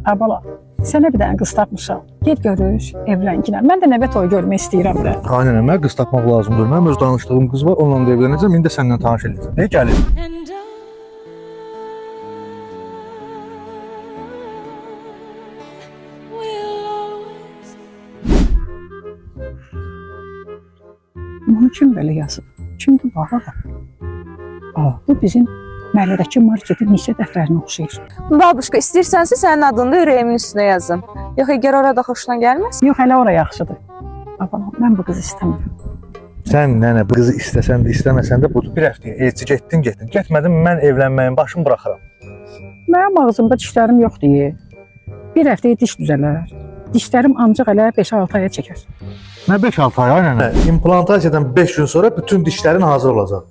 Abala, sənə bir dənə qız tapmışam. Get görüş, evlənginə. Mən də nəvə toyu görmək istəyirəm də. Aynen əmə, qız tapmaq lazımdır. Mənim öz danışdığım qız var, onunla da evlənəcəm, indi də səndən tanış edəcəm. Ne gəlir? Bunu kim belə yazıb? Kimdir bu arada? Bu bizim məhəllədəki marketin nisə dəftərinə oxşayır. Babuşka, istəyirsənsə sənin adını da ürəyimin üstünə yazım. Yox, əgər orada xoşuna gəlməz. Yox, hələ ora yaxşıdır. Abala, mən bu qızı istəmirəm. Sən nənə, bu qızı istəsən də, istəməsən də budur. Bir həftəyə elçi getdin. Getmədin, mən evlənməyin başını buraxıram. Mənim ağzımda dişlərim yox deyə. Bir həftəyə diş düzələr. Dişlərim ancaq elə 5-6 aya çəkər. Nə 5-6 ay nənə? İmplantasiyadan 5 gün sonra bütün dişlərin hazır olacaq.